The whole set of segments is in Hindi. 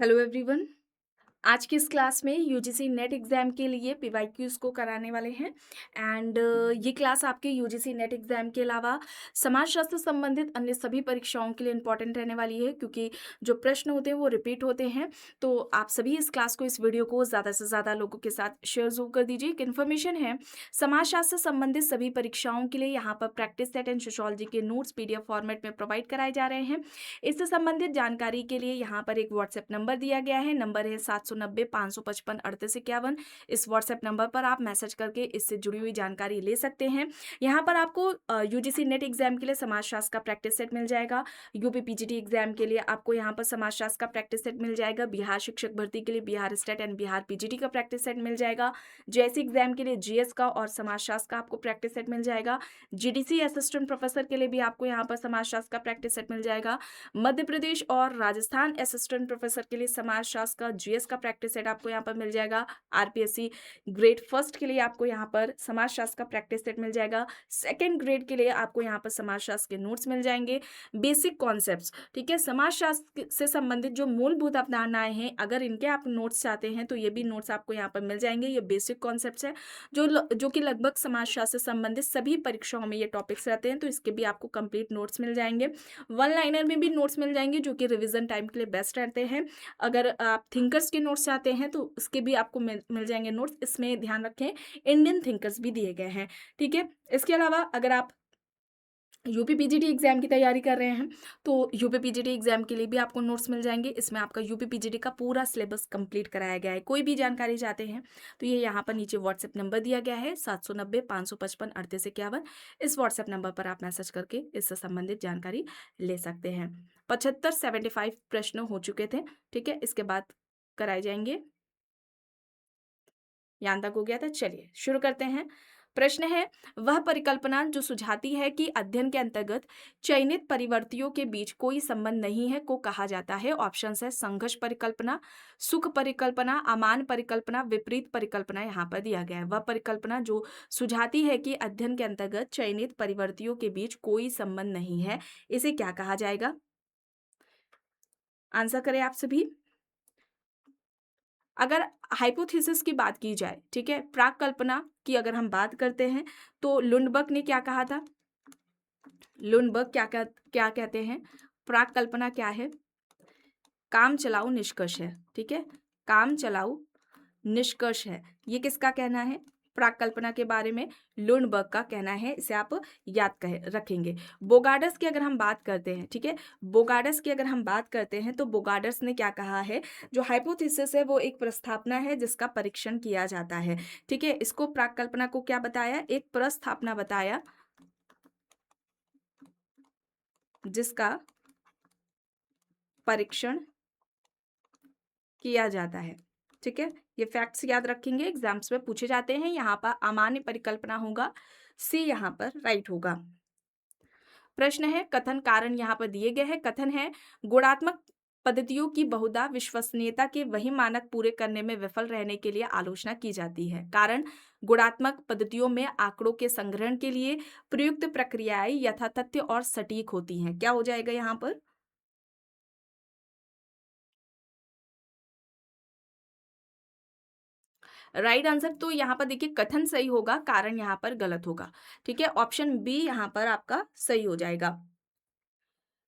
Hello everyone. आज की इस क्लास में यूजीसी नेट एग्ज़ाम के लिए पीवाईक्यूज़ को कराने वाले हैं एंड ये क्लास आपके यूजीसी नेट एग्ज़ाम के अलावा समाजशास्त्र संबंधित अन्य सभी परीक्षाओं के लिए इम्पॉर्टेंट रहने वाली है, क्योंकि जो प्रश्न होते हैं वो रिपीट होते हैं। तो आप सभी इस क्लास को, इस वीडियो को ज़्यादा से ज़्यादा लोगों के साथ शेयर ज़रूर कर दीजिए। एक इन्फॉर्मेशन है, समाजशास्त्र से संबंधित सभी परीक्षाओं के लिए यहाँ पर प्रैक्टिस सेट एंड सोशियोलॉजी के नोट्स पीडीएफ फॉर्मेट में प्रोवाइड कराए जा रहे हैं। इससे संबंधित जानकारी के लिए यहाँ पर एक व्हाट्सएप नंबर दिया गया है। नंबर है 790-555-3851। इस व्हाट्सएप नंबर पर आप मैसेज करके इससे जुड़ी हुई जानकारी ले सकते हैं। यहाँ पर आपको यूजीसी नेट एग्जाम के लिए समाजशास्त्र का प्रैक्टिस सेट मिल जाएगा। यूपी पीजीटी एग्जाम के लिए आपको यहाँ पर समाजशास्त्र का प्रैक्टिस सेट मिल जाएगा। बिहार शिक्षक भर्ती के लिए Bihar state and Bihar PGT का प्रैक्टिस सेट मिल जाएगा। जेएससी एग्जाम के लिए जीएस का और समाजशास्त्र का आपको प्रैक्टिस सेट मिल जाएगा। जीडीसी असिस्टेंट प्रोफेसर के लिए भी आपको यहाँ पर समाजशास्त्र का प्रैक्टिस सेट मिल जाएगा। मध्य प्रदेश और राजस्थान असिस्टेंट प्रोफेसर के लिए समाजशास्त्र का जीएस का प्रैक्टिस सेट आपको यहाँ पर मिल जाएगा। आरपीएससी ग्रेड फर्स्ट के लिए आपको यहाँ पर समाजशास्त्र का प्रैक्टिस सेट मिल जाएगा। सेकंड ग्रेड के लिए आपको यहाँ पर समाजशास्त्र के नोट्स मिल जाएंगे। बेसिक कॉन्सेप्ट्स, ठीक है, समाजशास्त्र से संबंधित जो मूलभूत अवधारणाएं हैं, अगर इनके आप नोट्स चाहते हैं तो ये भी नोट्स आपको यहाँ पर मिल जाएंगे। ये बेसिक कॉन्सेप्ट्स है जो कि लगभग समाजशास्त्र से संबंधित सभी परीक्षाओं में ये टॉपिक्स रहते हैं, तो इसके भी आपको कंप्लीट नोट्स मिल जाएंगे। वन लाइनर में भी नोट्स मिल जाएंगे जो कि रिवीजन टाइम के लिए बेस्ट रहते हैं। अगर आप थिंकर्स के नोट्स चाहते हैं तो उसके भी आपको मिल जाएंगे नोट्स। इसमें ध्यान रखें, इंडियन थिंकर्स भी दिए गए हैं, ठीक है। इसके अलावा अगर आप यूपी पीजीटी एग्जाम की तैयारी कर रहे हैं तो यूपी पीजीटी एग्जाम के लिए भी आपको नोट्स मिल जाएंगे। इसमें आपका यूपी पीजीटी का पूरा सिलेबस कंप्लीट कराया गया है। कोई भी जानकारी चाहते हैं तो ये यहाँ पर नीचे व्हाट्सएप नंबर दिया गया है 790-555-3851। इस व्हाट्सएप नंबर पर आप मैसेज करके इससे संबंधित जानकारी ले सकते हैं। 75 प्रश्न हो चुके थे, ठीक है, इसके बाद कराए जाएंगे। यहाँ तक हो गया था, चलिए शुरू करते हैं। प्रश्न है, वह परिकल्पना जो सुझाती है कि अध्ययन के अंतर्गत चयनित परिवर्तियों के बीच कोई संबंध नहीं है को कहा जाता है। ऑप्शंस है संघर्ष परिकल्पना, सुख परिकल्पना, अमान परिकल्पना, विपरीत परिकल्पना। यहाँ पर दिया गया है, वह परिकल्पना जो सुझाती है कि अध्ययन के अंतर्गत चयनित परिवर्तियों के बीच कोई संबंध नहीं है, इसे क्या कहा जाएगा? आंसर करें आप सभी। अगर हाइपोथेसिस की बात की जाए, ठीक है, प्राक कल्पना की अगर हम बात करते हैं तो लुंडबर्ग ने क्या कहा था? लुंडबर्ग क्या कहते हैं? प्राक कल्पना क्या है? काम चलाऊ निष्कर्ष है, ठीक है, काम चलाऊ निष्कर्ष है। ये किसका कहना है? प्राक कल्पना के बारे में लुंडबर्ग का कहना है। इसे आप याद रखेंगे। बोगार्डस की अगर हम बात करते हैं, ठीक है, बोगार्डस की अगर हम बात करते हैं तो बोगार्डस ने क्या कहा है? जो हाइपोथेसिस है वो एक प्रस्थापना है जिसका परीक्षण किया जाता है, ठीक है। इसको प्राक कल्पना को क्या बताया? एक प्रस्थापना बताया जिसका परीक्षण किया जाता है, ठीक है। ये फैक्ट्स याद रखेंगे, एग्जाम्स में पूछे जाते हैं। यहाँ पर अमान्य परिकल्पना होगा, सी यहाँ पर राइट होगा। प्रश्न है, कथन कारण यहाँ पर दिए गए हैं। कथन है, गुणात्मक पद्धतियों की बहुधा विश्वसनीयता के वही मानक पूरे करने में विफल रहने के लिए आलोचना की जाती है। कारण, गुणात्मक पद्धतियों में आंकड़ों के संग्रहण के लिए प्रयुक्त प्रक्रियाएं यथातथ्य और सटीक होती हैं। क्या हो जाएगा यहाँ पर? राइट आंसर तो यहाँ पर देखिए कथन सही होगा, कारण यहाँ पर गलत होगा, ठीक है। ऑप्शन बी यहाँ पर आपका सही हो जाएगा।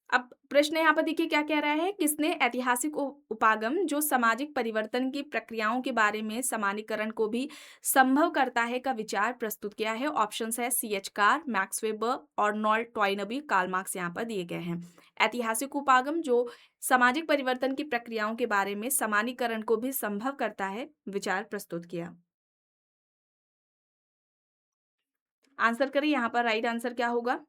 अब प्रश्न यहाँ पर देखिए क्या कह रहा है, किसने ऐतिहासिक उपागम जो सामाजिक परिवर्तन की प्रक्रियाओं के बारे में समानीकरण को भी संभव करता है का विचार प्रस्तुत किया है? ऑप्शंस है C H. Carr, Max Weber, Arnold Toynbee, Karl Marx यहाँ पर दिए गए हैं। ऐतिहासिक उपागम जो सामाजिक परिवर्तन की प्रक्रियाओं के बारे में समानीकरण को भी संभव करता है, विचार प्रस्तुत किया। आंसर करें, यहाँ पर राइट आंसर क्या होगा?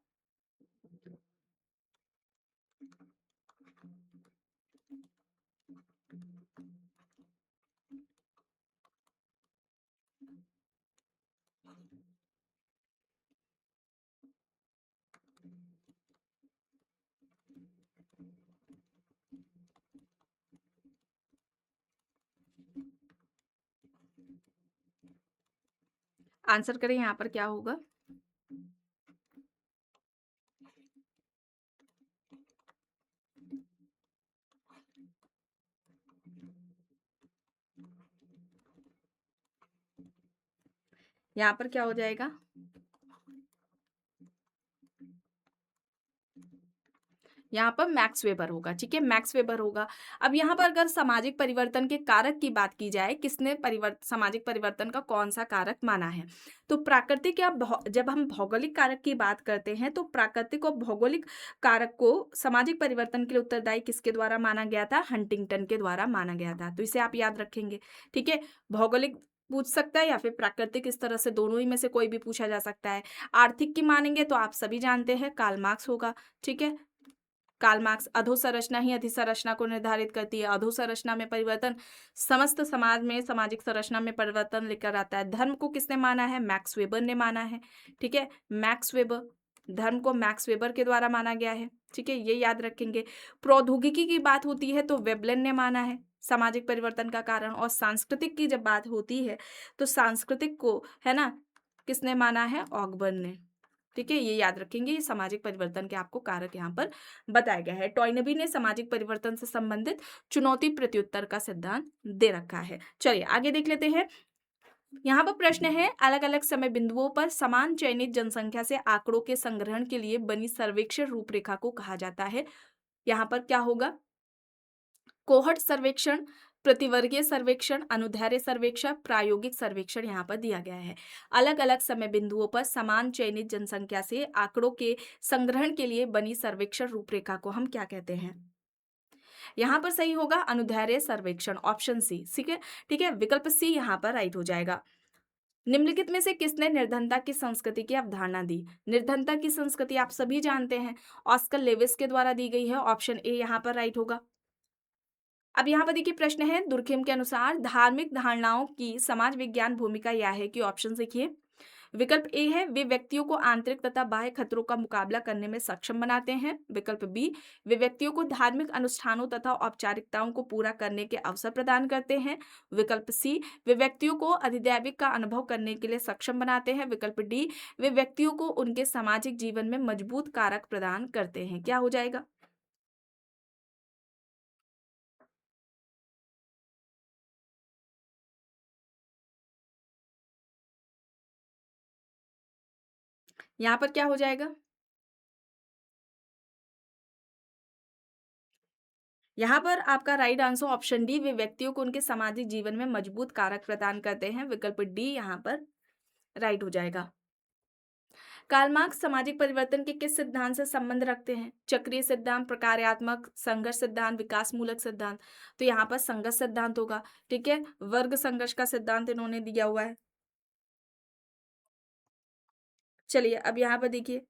आंसर करें, यहाँ पर क्या होगा? यहाँ पर क्या हो जाएगा? यहाँ पर मैक्स वेबर होगा, ठीक है, मैक्स वेबर होगा। अब यहाँ पर अगर सामाजिक परिवर्तन के कारक की बात की जाए, किसने सामाजिक परिवर्तन का कौन-सा कारक माना है? तो प्राकृतिक या जब हम भौगोलिक कारक की बात करते हैं, तो प्राकृतिक और भौगोलिक कारक को सामाजिक परिवर्तन के लिए उत्तरदायी किसके द्वारा माना गया था? हंटिंगटन के द्वारा माना गया था। तो इसे आप याद रखेंगे, ठीक है? भौगोलिक पूछ सकता है या फिर प्राकृतिक, इस तरह से दोनों ही में से कोई भी पूछा जा सकता है। आर्थिक की मानेंगे तो आप सभी जानते हैं कार्ल मार्क्स होगा, ठीक है? कार्ल मार्क्स अधोसंरचना ही अधिसंरचना को निर्धारित करती है। अधोसंरचना में परिवर्तन समस्त समाज में सामाजिक संरचना में परिवर्तन लेकर आता है। धर्म को किसने माना है? मैक्स वेबर ने माना है, ठीक है? मैक्स वेबर, धर्म को मैक्स वेबर के द्वारा माना गया है, ठीक है? ये याद रखेंगे। प्रौद्योगिकी की बात होती है तो वेबलन ने माना है सामाजिक परिवर्तन का कारण। और सांस्कृतिक की जब बात होती है तो सांस्कृतिक को, है ना, किसने माना है? ऑगबर्न ने, ठीक है? ये याद रखेंगे। ये सामाजिक परिवर्तन के आपको कारक यहाँ पर बताया गया है। टॉयनबी ने सामाजिक परिवर्तन से संबंधित चुनौती प्रत्युत्तर का सिद्धांत दे रखा है। चलिए आगे देख लेते हैं। यहाँ पर प्रश्न है, अलग अलग समय बिंदुओं पर समान चयनित जनसंख्या से आंकड़ों के संग्रहण के लिए बनी सर्वेक्षण रूपरेखा को कहा जाता है। यहाँ पर क्या होगा? कोहर्ट सर्वेक्षण, प्रतिवर्गीय सर्वेक्षण, अनुदैर्ध्य सर्वेक्षण, प्रायोगिक सर्वेक्षण यहाँ पर दिया गया है। अलग अलग समय बिंदुओं पर समान चयनित जनसंख्या से आंकड़ों के संग्रहण के लिए बनी सर्वेक्षण रूपरेखा को हम क्या कहते हैं? यहाँ पर सही होगा अनुदैर्ध्य सर्वेक्षण, ऑप्शन सी, ठीक है, ठीक है, विकल्प सी यहाँ पर राइट हो जाएगा। निम्नलिखित में से किसने निर्धनता की संस्कृति की अवधारणा दी? निर्धनता की संस्कृति आप सभी जानते हैं, ऑस्कर लेविस के द्वारा दी गई है। ऑप्शन ए यहाँ पर राइट होगा। अब यहाँ पर देखिए प्रश्न है, दुर्खेम के अनुसार धार्मिक धारणाओं की समाज विज्ञान भूमिका यह है कि, ऑप्शन देखिए, विकल्प ए है वे व्यक्तियों को आंतरिक तथा बाह्य खतरों का मुकाबला करने में सक्षम बनाते हैं। विकल्प बी, वे व्यक्तियों को धार्मिक अनुष्ठानों तथा औपचारिकताओं को पूरा करने के अवसर प्रदान करते हैं। विकल्प सी, वे व्यक्तियों को अधिदैविक का अनुभव करने के लिए सक्षम बनाते हैं। विकल्प डी, वे व्यक्तियों को उनके सामाजिक जीवन में मजबूत कारक प्रदान करते हैं। क्या हो जाएगा? यहाँ पर क्या हो जाएगा? यहाँ पर आपका राइट आंसर ऑप्शन डी, वे व्यक्तियों को उनके सामाजिक जीवन में मजबूत कारक प्रदान करते हैं। विकल्प डी यहाँ पर राइट हो जाएगा। कार्ल मार्क्स सामाजिक परिवर्तन के किस सिद्धांत से संबंध रखते हैं? चक्रीय सिद्धांत, प्रकार्यात्मक, संघर्ष सिद्धांत, विकासमूलक सिद्धांत। तो यहाँ पर संघर्ष सिद्धांत होगा, ठीक है, वर्ग संघर्ष का सिद्धांत इन्होंने दिया हुआ है। चलिए अब यहाँ पर देखिए,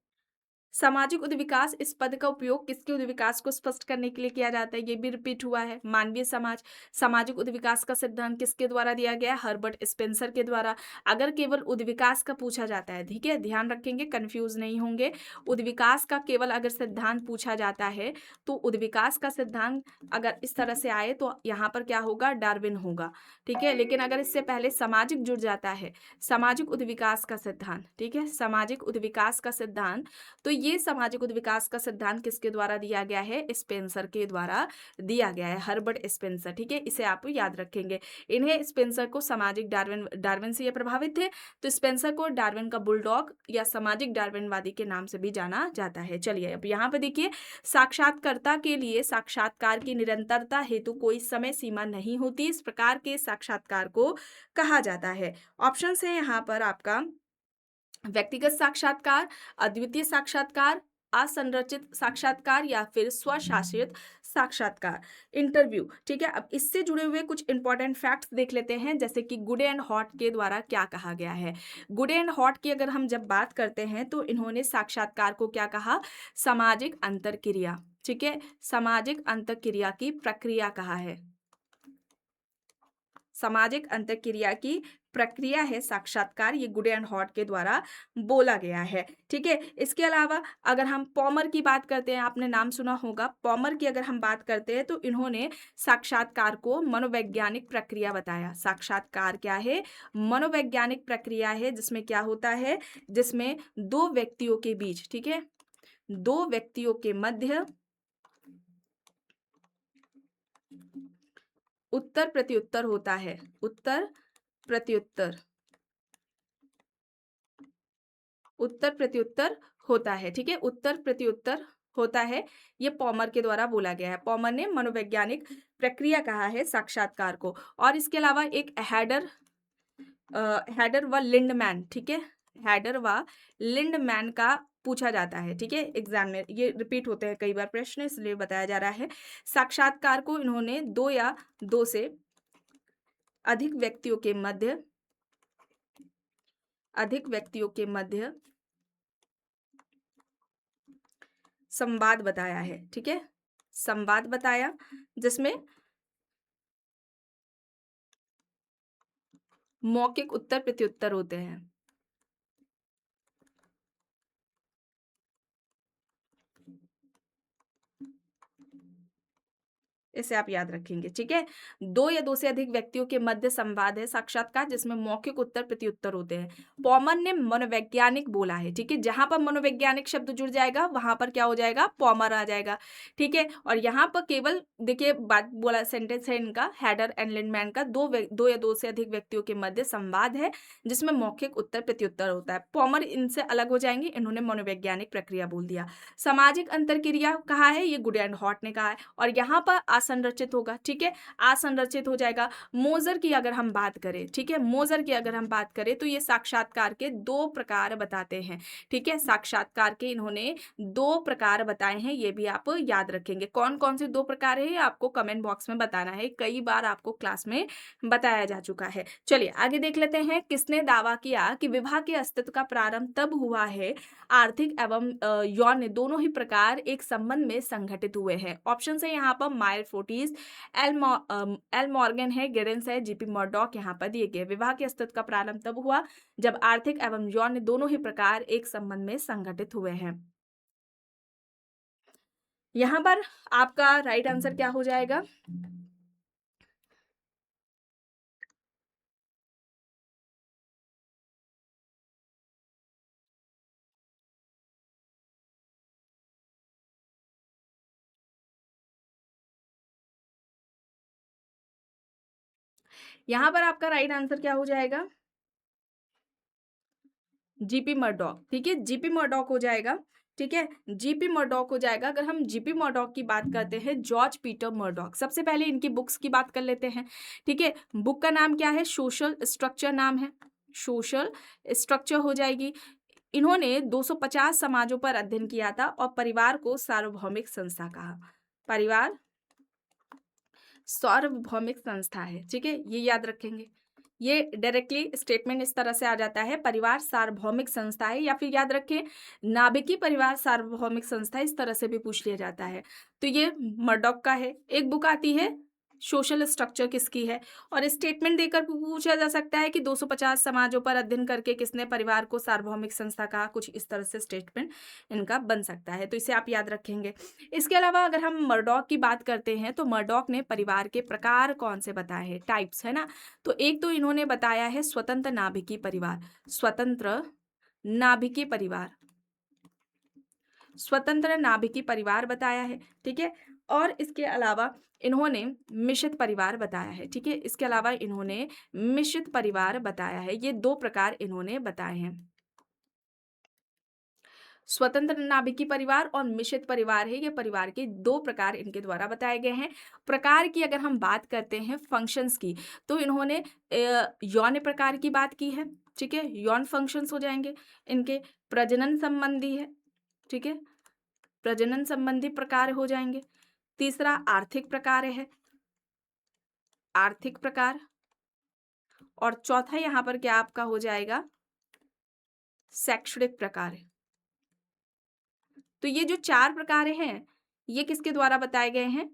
सामाजिक उद्विकास इस पद का उपयोग किसके उद्विकास को स्पष्ट करने के लिए किया जाता है? ये भी रिपीट हुआ है। मानवीय समाज, सामाजिक उद्विकास का सिद्धांत किसके द्वारा दिया गया? हर्बर्ट स्पेंसर के द्वारा। अगर केवल उद्विकास का पूछा जाता है, ठीक है, ध्यान रखेंगे, कंफ्यूज नहीं होंगे। उद्विकास का केवल अगर सिद्धांत पूछा जाता है तो उद्विकास का सिद्धांत अगर इस तरह से आए तो यहाँ पर क्या होगा? डार्विन होगा, ठीक है। लेकिन अगर इससे पहले सामाजिक जुड़ जाता है, सामाजिक उद्विकास का सिद्धांत, ठीक है, सामाजिक उद्विकास का सिद्धांत, तो ये सामाजिक उद्विकास का सिद्धांत किसके द्वारा दिया गया है? स्पेंसर के द्वारा दिया गया है, हर्बर्ट स्पेंसर, ठीक है, इसे आप याद रखेंगे। इन्हें स्पेंसर को सामाजिक डार्विन से ये प्रभावित थे, तो स्पेंसर को डार्विन का बुलडॉग या सामाजिक डार्विनवादी के नाम से भी जाना जाता है। चलिए अब यहाँ पे देखिए, साक्षात्कारकर्ता के लिए साक्षात्कार की निरंतरता हेतु कोई समय सीमा नहीं होती, इस प्रकार के साक्षात्कार को कहा जाता है। ऑप्शन है यहाँ पर आपका व्यक्तिगत साक्षात्कार, अद्वितीय साक्षात्कार, असंरचित साक्षात्कार या फिर स्वशासित साक्षात्कार, इंटरव्यू, ठीक है। अब इससे जुड़े हुए कुछ इंपॉर्टेंट फैक्ट्स देख लेते हैं, जैसे कि गुडे एंड हॉट के द्वारा क्या कहा गया है। गुडे एंड हॉट की अगर हम जब बात करते हैं तो इन्होंने साक्षात्कार को क्या कहा? सामाजिक अंतरक्रिया, ठीक है, सामाजिक अंतरक्रिया की प्रक्रिया कहा है। सामाजिक अंतरक्रिया की प्रक्रिया है साक्षात्कार, ये गुडे एंड हॉट के द्वारा बोला गया है, ठीक है। इसके अलावा अगर हम पॉमर की बात करते हैं, आपने नाम सुना होगा, पॉमर की अगर हम बात करते हैं तो इन्होंने साक्षात्कार को मनोवैज्ञानिक प्रक्रिया बताया। साक्षात्कार क्या है? मनोवैज्ञानिक प्रक्रिया है, जिसमें क्या होता है? जिसमें दो व्यक्तियों के बीच, ठीक है, दो व्यक्तियों के मध्य उत्तर प्रत्युत्तर होता है, उत्तर प्रत्युत्तर, उत्तर प्रत्युत्तर होता है, ठीक है, उत्तर प्रत्युत्तर होता है। ये पॉमर के द्वारा बोला गया है। पॉमर ने मनोवैज्ञानिक प्रक्रिया कहा है साक्षात्कार को। और इसके अलावा एक हैडर व लिंडमैन, ठीक है, हैडर व लिंडमैन का पूछा जाता है, ठीक है, एग्जाम में ये रिपीट होते हैं कई बार प्रश्न, इसलिए बताया जा रहा है। साक्षात्कार को इन्होंने दो या दो से अधिक व्यक्तियों के मध्य संवाद बताया है, ठीक है, संवाद बताया, जिसमें मौखिक उत्तर प्रत्युत्तर होते हैं। इसे आप याद रखेंगे, ठीक है। दो या दो से अधिक व्यक्तियों के मध्य संवाद है साक्षात्कार, जिसमें मौखिक उत्तर प्रत्युत्तर होते हैं। पॉमर ने मनोवैज्ञानिक बोला है, ठीक है, जहां पर मनोवैज्ञानिक शब्द जुड़ जाएगा वहां पर क्या हो जाएगा, पॉमर आ जाएगा, ठीक है। और यहाँ पर केवल देखिए बात बोला सेंटेंस है इनका, हैडर एंड लिंडमैन का, दो या दो से अधिक व्यक्तियों के मध्य संवाद है जिसमें मौखिक उत्तर प्रत्युत्तर होता है। पॉमर इनसे अलग हो जाएंगे, इन्होंने मनोवैज्ञानिक प्रक्रिया बोल दिया। सामाजिक अंतरक्रिया कहा है, ये गुड एंड हॉट ने कहा है, और यहाँ पर असंरचित होगा, ठीक है, असंरचित हो जाएगा। मोजर की अगर हम बात करें, ठीक है, मोजर की अगर हम बात करें तो ये साक्षात्कार के दो प्रकार बताते हैं, ठीक है, साक्षात्कार के इन्होंने दो प्रकार बताए हैं, ये भी आप याद रखेंगे। कौन कौन से दो प्रकार है आपको कमेंट बॉक्स में बताना है, कई बार आपको क्लास में बताया जा चुका है। चलिए आगे देख लेते हैं। किसने दावा किया कि विवाह के अस्तित्व का प्रारंभ तब हुआ है आर्थिक एवं यौन दोनों ही प्रकार एक संबंध में संगठित हुए हैं। ऑप्शन है यहाँ पर मायर फोर्टिस, एल मॉर्गन है, गिडेंस है, जीपी मर्डॉक यहाँ पर दिए गए। विवाह के अस्तित्व का प्रारंभ तब हुआ जब आर्थिक एवं यौन दोनों ही प्रकार एक संबंध में संगठित हुए हैं। यहाँ पर आपका राइट आंसर क्या हो जाएगा? यहाँ पर आपका राइट आंसर क्या हो जाएगा? जीपी मर्डॉक, ठीक है, जीपी मर्डॉक हो जाएगा, ठीक है, जीपी मर्डॉक हो जाएगा। अगर हम जीपी मर्डॉक की बात करते हैं, जॉर्ज पीटर मर्डॉक, सबसे पहले इनकी बुक्स की बात कर लेते हैं, ठीक है। बुक का नाम क्या है? सोशल स्ट्रक्चर नाम है, सोशल स्ट्रक्चर हो जाएगी। इन्होंने 250 समाजों पर अध्ययन किया था और परिवार को सार्वभौमिक संस्था कहा। परिवार सार्वभौमिक संस्था है, ठीक है, ये याद रखेंगे। ये डायरेक्टली स्टेटमेंट इस तरह से आ जाता है, परिवार सार्वभौमिक संस्था है, या फिर याद रखें नाभिकीय परिवार सार्वभौमिक संस्था, इस तरह से भी पूछ लिया जाता है। तो ये मर्डॉक का है। एक बुक आती है सोशल स्ट्रक्चर, किसकी है? और स्टेटमेंट देकर पूछा जा सकता है कि 250 समाजों पर अध्ययन करके किसने परिवार को सार्वभौमिक संस्था कहा, कुछ इस तरह से स्टेटमेंट इनका बन सकता है, तो इसे आप याद रखेंगे। इसके अलावा अगर हम मर्डॉक की बात करते हैं तो मर्डॉक ने परिवार के प्रकार कौन से बताए हैं, टाइप्स, है ना। तो एक तो इन्होंने बताया है स्वतंत्र नाभिकीय परिवार, स्वतंत्र नाभिकीय परिवार, स्वतंत्र नाभिकीय परिवार बताया है, ठीक है। और इसके अलावा इन्होंने मिश्रित परिवार बताया है, ठीक है, इसके अलावा इन्होंने मिश्रित परिवार बताया है। ये दो प्रकार इन्होंने बताए हैं, स्वतंत्र नाभिकीय परिवार और मिश्रित परिवार है, ये परिवार के दो प्रकार इनके द्वारा बताए गए हैं। प्रकार की अगर हम बात करते हैं फंक्शंस की, तो इन्होंने यौन प्रकार की बात की है, ठीक है, यौन फंक्शंस हो जाएंगे इनके। प्रजनन संबंधी है, ठीक है, प्रजनन संबंधी प्रकार हो जाएंगे। तीसरा आर्थिक प्रकार है, आर्थिक प्रकार। और चौथा यहाँ पर क्या आपका हो जाएगा? शैक्षणिक प्रकार है। तो ये जो चार प्रकार हैं, ये किसके द्वारा बताए गए हैं?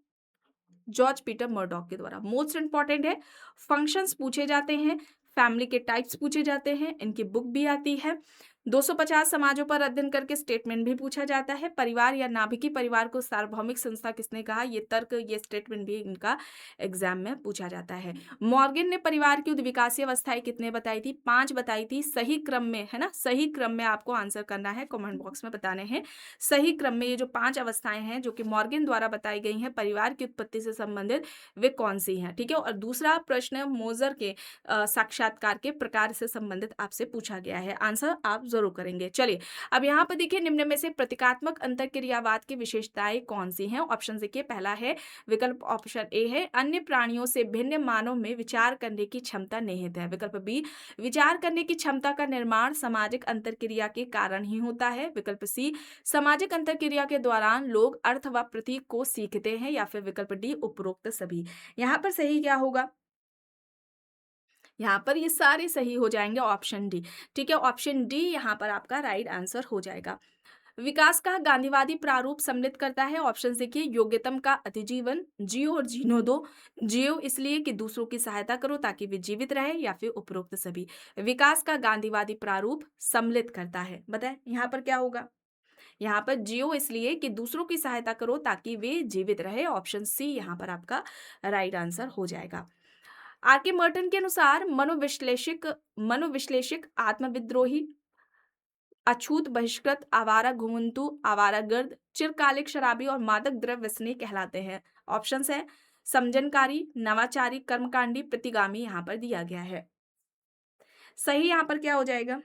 जॉर्ज पीटर मर्डॉक के द्वारा। मोस्ट इंपॉर्टेंट है, फंक्शंस पूछे जाते हैं, फैमिली के टाइप्स पूछे जाते हैं, इनकी बुक भी आती है। 250 समाजों पर अध्ययन करके स्टेटमेंट भी पूछा जाता है। परिवार या नाभिकीय परिवार को सार्वभौमिक संस्था किसने कहा, ये तर्क, ये स्टेटमेंट भी इनका एग्जाम में पूछा जाता है। मॉर्गन ने परिवार की उद्विकासीय अवस्थाएं कितने बताई थी? 5 बताई थी, सही क्रम में, है ना, सही क्रम में आपको आंसर करना है, कमेंट बॉक्स में बताने हैं। सही क्रम में ये जो 5 अवस्थाएं हैं जो कि मॉर्गन द्वारा बताई गई हैं परिवार की उत्पत्ति से संबंधित, वे कौन सी हैं, ठीक है। और दूसरा प्रश्न मोजर के साक्षात्कार के प्रकार से संबंधित आपसे पूछा गया है। आंसर आप जरूर करेंगे। चलिए अब यहाँ पर देखिए निम्न में से प्रतीकात्मक अंतरक्रियावाद की विशेषताएं कौन सी हैं? ऑप्शन देखिए, पहला है विकल्प ऑप्शन ए है अन्य प्राणियों से भिन्न मानव में विचार करने की क्षमता निहित है। विकल्प बी, विचार करने की क्षमता का निर्माण सामाजिक अंतरक्रिया के कारण ही होता है। विकल्प सी, सामाजिक अंतरक्रिया के दौरान लोग अर्थ व प्रतीक को सीखते हैं। या फिर विकल्प डी, उपरोक्त सभी। यहाँ पर सही क्या होगा? यहाँ पर ये सारे सही हो जाएंगे, ऑप्शन डी। ठीक है, ऑप्शन डी यहाँ पर आपका राइट आंसर हो जाएगा। विकास का गांधीवादी प्रारूप सम्मिलित करता है। ऑप्शन देखिए, योग्यतम का अतिजीवन, जियो और जीनो दो, जियो इसलिए कि दूसरों की सहायता करो ताकि वे जीवित रहे, या फिर उपरोक्त सभी। विकास का गांधीवादी प्रारूप सम्मिलित करता है, बताएं यहाँ पर क्या होगा? यहाँ पर जियो इसलिए कि दूसरों की सहायता करो ताकि वे जीवित रहे। ऑप्शन सी यहाँ पर आपका राइट आंसर हो जाएगा। आर के मर्टन के अनुसार मनोविश्लेषक आत्मविद्रोही, अछूत, बहिष्कृत, आवारा घुमंतु, आवारागर्द, चिरकालिक शराबी और मादक द्रव्य व्यसनी कहलाते हैं। ऑप्शंस है समजनकारी, नवाचारी, कर्मकांडी, प्रतिगामी यहाँ पर दिया गया है। सही यहाँ पर क्या हो जाएगा?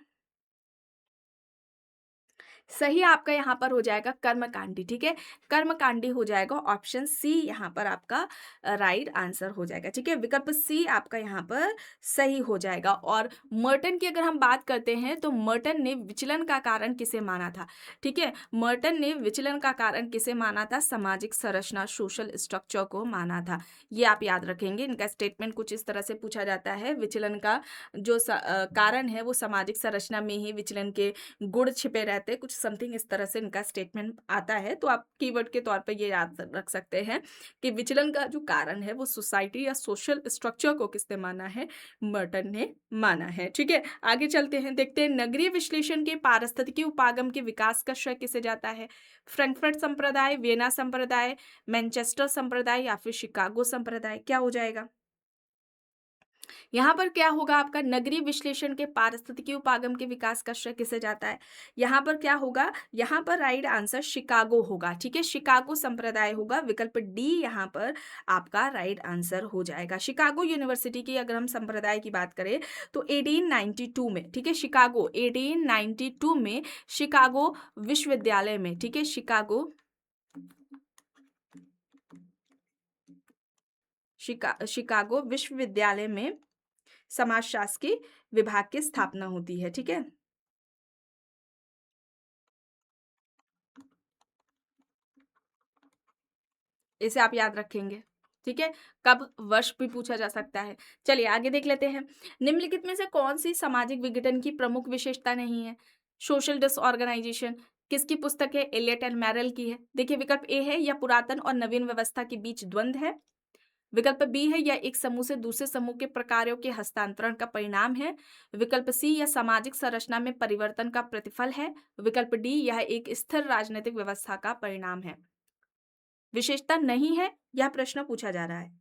सही आपका यहाँ पर हो जाएगा कर्मकांडी। ठीक है, कर्मकांडी हो जाएगा। ऑप्शन सी यहाँ पर आपका राइट आंसर हो जाएगा। ठीक है, विकल्प सी आपका यहाँ पर सही हो जाएगा। और मर्टन की अगर हम बात करते हैं तो मर्टन ने विचलन का कारण किसे माना था? ठीक है, मर्टन ने विचलन का कारण किसे माना था? सामाजिक संरचना, सोशल स्ट्रक्चर को माना था। ये आप याद रखेंगे। इनका स्टेटमेंट कुछ इस तरह से पूछा जाता है, विचलन का जो कारण है वो सामाजिक संरचना में ही विचलन के गुण छिपे रहते हैं, कुछ समथिंग इस तरह से इनका स्टेटमेंट आता है। तो आप कीवर्ड के तौर पे ये याद रख सकते हैं कि विचलन का जो कारण है वो सोसाइटी या सोशल स्ट्रक्चर को किसने माना है? मर्टन ने माना है। ठीक है, आगे चलते हैं, देखते हैं नगरीय विश्लेषण के पारिस्थितिकी उपागम के विकास का श्रेय किसे जाता है? फ्रैंकफर्ट संप्रदाय, वियना संप्रदाय, मैनचेस्टर संप्रदाय, या फिर शिकागो संप्रदाय? क्या हो जाएगा यहाँ पर? क्या होगा आपका? नगरीय विश्लेषण के पारिस्थितिकी उपागम के विकास का श्रेय किसे जाता है? यहाँ पर क्या होगा? यहाँ पर राइट आंसर शिकागो होगा। ठीक है, शिकागो संप्रदाय होगा। विकल्प डी यहाँ पर आपका राइट आंसर हो जाएगा। शिकागो यूनिवर्सिटी की अगर हम संप्रदाय की बात करें तो 1892 में, ठीक है, शिकागो 1892 में शिकागो विश्वविद्यालय में, ठीक है, शिकागो विश्वविद्यालय में समाजशास्त्र की विभाग की स्थापना होती है। ठीक है, इसे आप याद रखेंगे। ठीक है, कब वर्ष भी पूछा जा सकता है। चलिए आगे देख लेते हैं, निम्नलिखित में से कौन सी सामाजिक विघटन की प्रमुख विशेषता नहीं है? सोशल डिसऑर्गेनाइजेशन किसकी पुस्तक है? एलियट एंड मैरल की है। देखिए, विकल्प ए है या पुरातन और नवीन व्यवस्था के बीच द्वंद्व है। विकल्प बी है या एक समूह से दूसरे समूह के प्रकारों के हस्तांतरण का परिणाम है। विकल्प सी या सामाजिक संरचना में परिवर्तन का प्रतिफल है। विकल्प डी यह एक स्थिर राजनीतिक व्यवस्था का परिणाम है। विशेषता नहीं है, यह प्रश्न पूछा जा रहा है।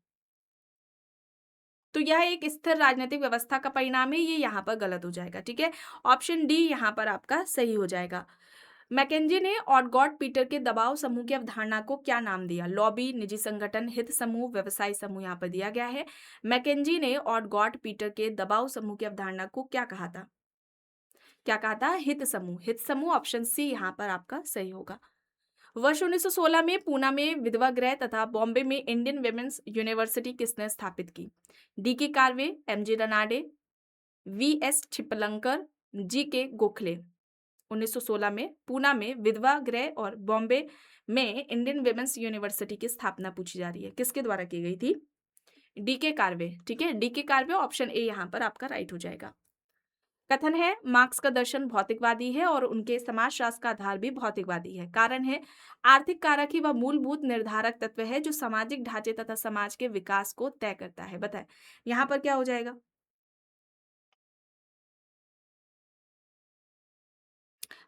तो यह एक स्थिर राजनीतिक व्यवस्था का परिणाम है, ये यहाँ पर गलत हो जाएगा। ठीक है, ऑप्शन डी यहाँ पर आपका सही हो जाएगा। मैकेंजी ने ऑटगॉट पीटर के दबाव समूह की अवधारणा को क्या नाम दिया? लॉबी, निजी संगठन, हित समूह, व्यवसायी समूह यहाँ पर दिया गया है। मैकेंजी ने ऑटगॉट पीटर के दबाव समूह की अवधारणा को क्या कहा था? क्या कहा था? हित समूह। हित समूह, ऑप्शन सी यहाँ पर आपका सही होगा। वर्ष 1916 में पूना में विधवा गृह तथा बॉम्बे में इंडियन वेमेन्स यूनिवर्सिटी किसने स्थापित की? D K Karve, M G Ranade, V S Chiplunkar, G K Gokhale. 1916 में पूना में विधवा गृह और बॉम्बे में इंडियन वेमेन्स यूनिवर्सिटी की स्थापना पूछी जा रही है, किसके द्वारा की गई थी? D K Karve. ठीक है, D K Karve, option A यहाँ पर आपका राइट हो जाएगा। कथन है मार्क्स का दर्शन भौतिकवादी है और उनके समाजशास्त्र का आधार भी भौतिकवादी है। कारण है आर्थिक कारक ही वह मूलभूत निर्धारक तत्व है जो सामाजिक ढांचे तथा समाज के विकास को तय करता है। बताएं यहाँ पर क्या हो जाएगा?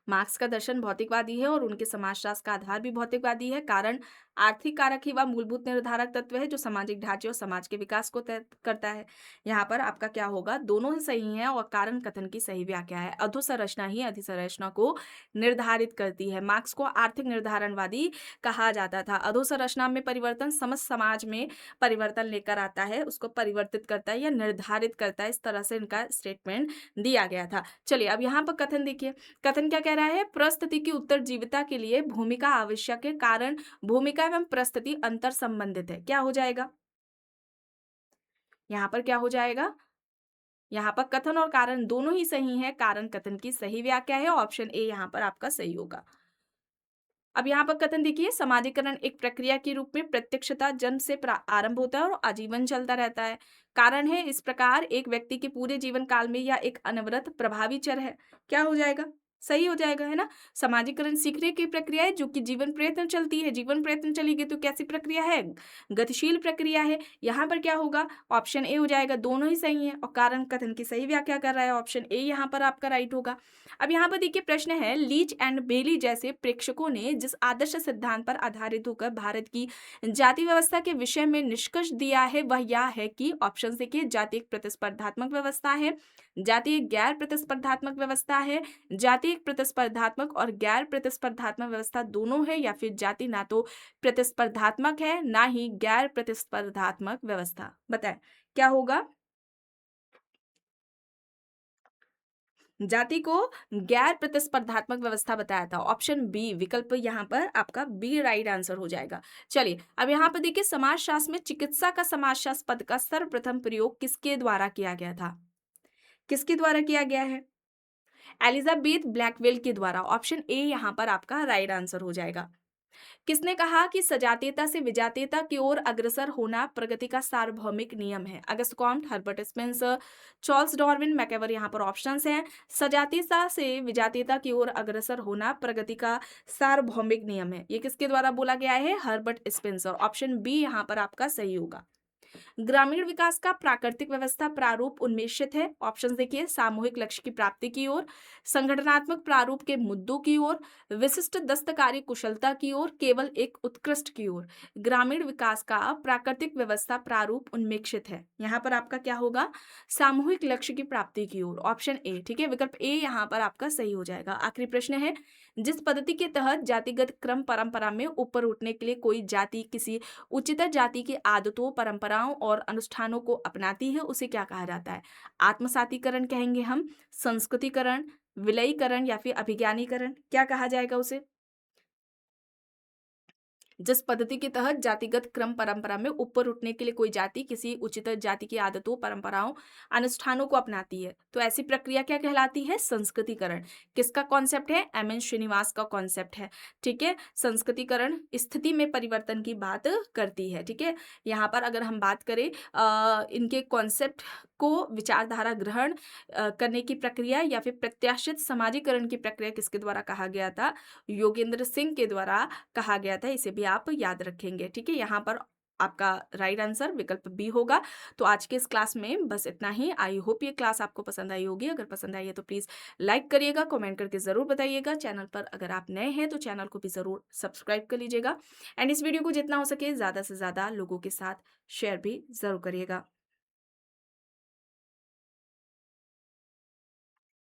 मार्क्स का दर्शन भौतिकवादी है और उनके समाजशास्त्र का आधार भी भौतिकवादी है। कारण आर्थिक कारक ही वह मूलभूत निर्धारक तत्व है जो सामाजिक ढांचे और समाज के विकास को तय करता है। यहाँ पर आपका क्या होगा, दोनों ही सही हैं और कारण कथन की सही व्याख्या है। अधोसंरचना ही अधिसंरचना को निर्धारित करती है। मार्क्स को आर्थिक निर्धारणवादी कहा जाता था। अधोसंरचना में परिवर्तन समस्त समाज में परिवर्तन लेकर आता है, उसको परिवर्तित करता है या निर्धारित करता है। इस तरह से इनका स्टेटमेंट दिया गया था। चलिए अब यहाँ पर कथन देखिए, कथन क्या कह रहा है, परिस्थिति की उत्तरजीविता के लिए भूमिका आवश्यक है, कारण भूमिका एवं परिस्थिति अंतर संबंधित है। क्या हो जाएगा, यहाँ पर क्या हो जाएगा, यहाँ पर कथन और कारण दोनों ही सही हैं, कारण कथन की सही व्याख्या है। ऑप्शन ए यहाँ पर आपका सही होगा। अब यहाँ पर कथन देखिए, समाजीकरण एक प्रक्रिया के रूप में प्रत्यक्षता जन्म से आरंभ होता है और आजीवन चलता रहता है। कारण है, इस प्रकार एक व्यक्ति के पूरे जीवन काल में यह एक अनवरत प्रभावी चर है। क्या हो जाएगा, सही हो जाएगा, है ना। समाजीकरण सीखने की प्रक्रिया है जो कि जीवन प्रयत्न चलती है। जीवन प्रयत्न चलेगी तो कैसी प्रक्रिया है, गतिशील प्रक्रिया है। यहाँ पर क्या होगा, ऑप्शन ए हो जाएगा। दोनों ही सही है और कारण कथन की सही व्याख्या कर रहा है। ऑप्शन ए यहाँ पर आपका राइट होगा। अब यहाँ पर देखिए प्रश्न है, लीच एंड बेली जैसे प्रेक्षकों ने जिस आदर्श सिद्धांत पर आधारित होकर भारत की जाति व्यवस्था के विषय में निष्कर्ष दिया है वह यह है कि, ऑप्शन देखिए, जाति एक प्रतिस्पर्धात्मक व्यवस्था है, जाति एक गैर प्रतिस्पर्धात्मक व्यवस्था है, जाति एक प्रतिस्पर्धात्मक और गैर प्रतिस्पर्धात्मक व्यवस्था दोनों है, या फिर जाति ना तो प्रतिस्पर्धात्मक है ना ही गैर प्रतिस्पर्धात्मक व्यवस्था। बताएं क्या होगा, जाति को गैर प्रतिस्पर्धात्मक व्यवस्था बताया था। ऑप्शन बी विकल्प यहाँ पर आपका बी राइट आंसर हो जाएगा। चलिए अब यहाँ पर देखिए, समाजशास्त्र में चिकित्सा का समाजशास्त्र पद का सर्वप्रथम प्रयोग किसके द्वारा किया गया था, किसके द्वारा किया गया है, एलिजाबेथ ब्लैकवेल के द्वारा। ऑप्शन ए यहाँ पर आपका राइट आंसर हो जाएगा। किसने कहा कि सजातीयता से विजातीयता की ओर अग्रसर होना प्रगति का सार्वभौमिक नियम है, Auguste Comte, Herbert Spencer, Charles Darwin, MacIver. यहाँ पर ऑप्शंस हैं, सजातीयता से विजातीयता की ओर अग्रसर होना प्रगति का सार्वभौमिक नियम है। ये किसके द्वारा बोला गया है, हर्बर्ट स्पेंसर। ऑप्शन बी यहाँ पर आपका सही होगा। ग्रामीण विकास का प्राकृतिक व्यवस्था प्रारूप उन्मेषित है। ऑप्शन देखिए, सामूहिक लक्ष्य की प्राप्ति की ओर, संगठनात्मक प्रारूप के मुद्दों की ओर, विशिष्ट दस्तकारी कुशलता की ओर, केवल एक उत्कृष्ट की ओर। ग्रामीण विकास का प्राकृतिक व्यवस्था प्रारूप उन्मेषित है। यहाँ पर आपका क्या होगा, सामूहिक लक्ष्य की प्राप्ति की ओर। ऑप्शन ए, ठीक है, विकल्प ए यहाँ पर आपका सही हो जाएगा। आखिरी प्रश्न है, जिस पद्धति के तहत जातिगत क्रम परंपरा में ऊपर उठने के लिए कोई जाति किसी उच्चतर जाति की आदतों, परंपराओं और अनुष्ठानों को अपनाती है, उसे क्या कहा जाता है, आत्मसातीकरण कहेंगे हम, संस्कृतिकरण, विलयीकरण या फिर अभिज्ञानीकरण। क्या कहा जाएगा उसे, जिस पद्धति के तहत जातिगत क्रम परंपरा में ऊपर उठने के लिए कोई जाति किसी उच्चतर जाति की आदतों, परंपराओं, अनुष्ठानों को अपनाती है, तो ऐसी प्रक्रिया क्या कहलाती है, संस्कृतिकरण। किसका कॉन्सेप्ट है, एम.एन. श्रीनिवास का कॉन्सेप्ट है। ठीक है, संस्कृतिकरण स्थिति में परिवर्तन की बात करती है। ठीक है, यहाँ पर अगर हम बात करें इनके कॉन्सेप्ट को विचारधारा ग्रहण करने की प्रक्रिया या फिर प्रत्याशित समाजीकरण की प्रक्रिया किसके द्वारा कहा गया था, योगेंद्र सिंह के द्वारा कहा गया था। इसे भी आप याद रखेंगे। ठीक है, यहाँ पर आपका राइट आंसर विकल्प बी होगा। तो आज के इस क्लास में बस इतना ही। आई होप ये क्लास आपको पसंद आई होगी। अगर पसंद आई है तो प्लीज़ लाइक करिएगा, कमेंट करके ज़रूर बताइएगा। चैनल पर अगर आप नए हैं तो चैनल को भी ज़रूर सब्सक्राइब कर लीजिएगा एंड इस वीडियो को जितना हो सके ज़्यादा से ज़्यादा लोगों के साथ शेयर भी ज़रूर करिएगा।